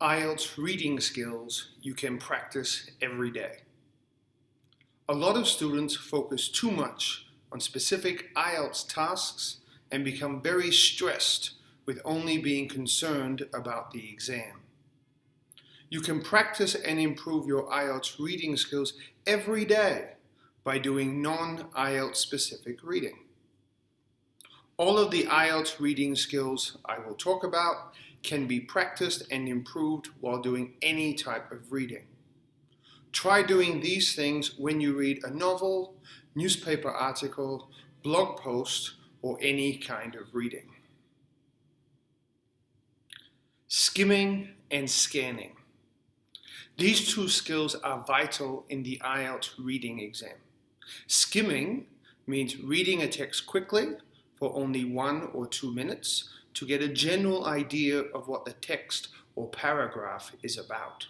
IELTS reading skills you can practice every day. A lot of students focus too much on specific IELTS tasks and become very stressed with only being concerned about the exam. You can practice and improve your IELTS reading skills every day by doing non-IELTS specific reading. All of the IELTS reading skills I will talk about can be practiced and improved while doing any type of reading. Try doing these things when you read a novel, newspaper article, blog post, or any kind of reading. Skimming and scanning. These two skills are vital in the IELTS reading exam. Skimming means reading a text quickly for only 1 or 2 minutes to get a general idea of what the text or paragraph is about.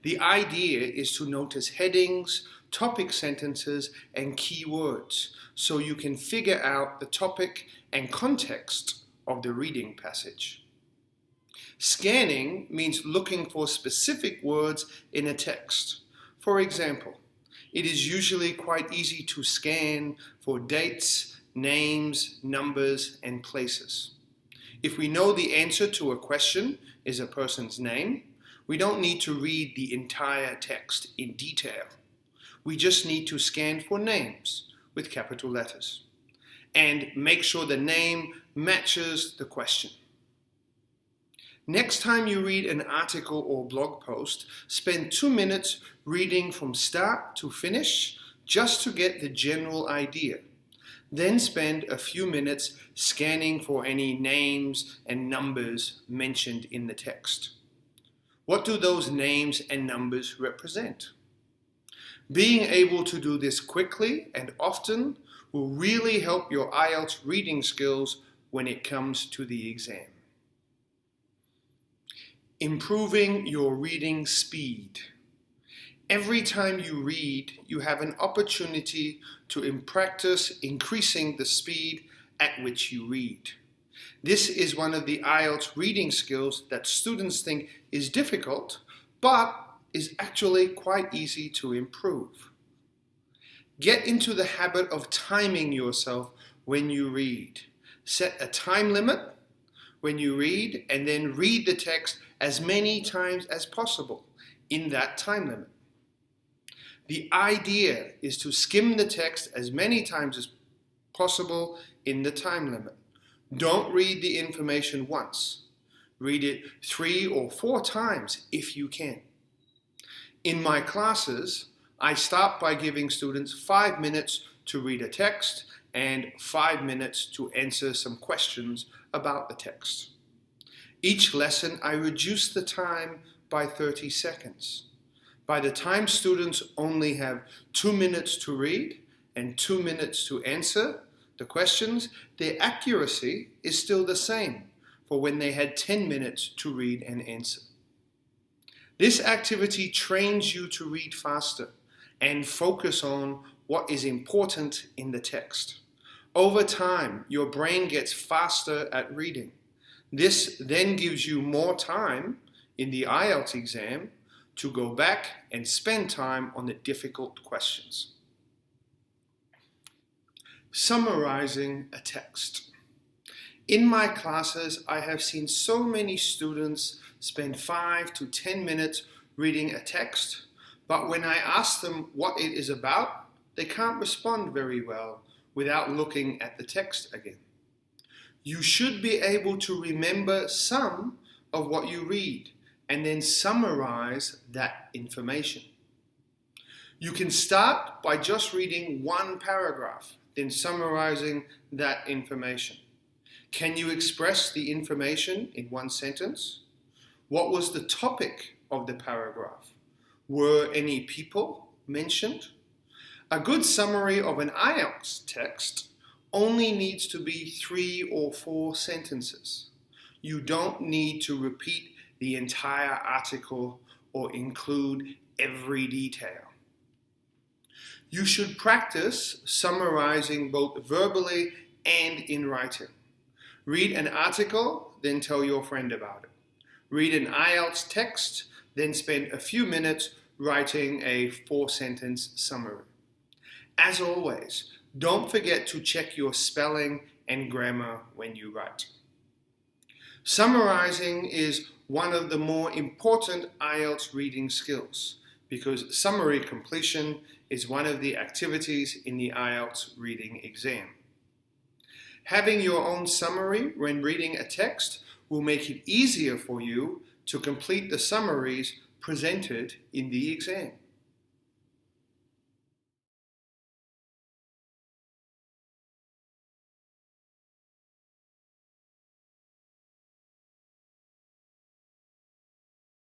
The idea is to notice headings, topic sentences, and key words so you can figure out the topic and context of the reading passage. Scanning means looking for specific words in a text. For example, it is usually quite easy to scan for dates, names, numbers, and places. If we know the answer to a question is a person's name, we don't need to read the entire text in detail. We just need to scan for names with capital letters and make sure the name matches the question. Next time you read an article or blog post, spend 2 minutes reading from start to finish just to get the general idea. Then spend a few minutes scanning for any names and numbers mentioned in the text. What do those names and numbers represent? Being able to do this quickly and often will really help your IELTS reading skills when it comes to the exam. Improving your reading speed. Every time you read, you have an opportunity to practice increasing the speed at which you read. This is one of the IELTS reading skills that students think is difficult, but is actually quite easy to improve. Get into the habit of timing yourself when you read. Set a time limit when you read, and then read the text as many times as possible in that time limit. The idea is to skim the text as many times as possible in the time limit. Don't read the information once. Read it 3 or 4 times if you can. In my classes, I start by giving students 5 minutes to read a text and 5 minutes to answer some questions about the text. Each lesson, I reduce the time by 30 seconds. By the time students only have 2 minutes to read and 2 minutes to answer the questions, their accuracy is still the same for when they had 10 minutes to read and answer. This activity trains you to read faster and focus on what is important in the text. Over time, your brain gets faster at reading. This then gives you more time in the IELTS exam to go back and spend time on the difficult questions. Summarizing a text. In my classes, I have seen so many students spend 5 to 10 minutes reading a text, but when I ask them what it is about, they can't respond very well without looking at the text again. You should be able to remember some of what you read and then summarize that information. You can start by just reading 1 paragraph, then summarizing that information. Can you express the information in 1 sentence? What was the topic of the paragraph? Were any people mentioned? A good summary of an IELTS text only needs to be 3 or 4 sentences. You don't need to repeat the entire article or include every detail. You should practice summarizing both verbally and in writing. Read an article, then tell your friend about it. Read an IELTS text, then spend a few minutes writing a 4-sentence summary. As always, don't forget to check your spelling and grammar when you write. Summarizing is one of the more important IELTS reading skills because summary completion is one of the activities in the IELTS reading exam. Having your own summary when reading a text will make it easier for you to complete the summaries presented in the exam.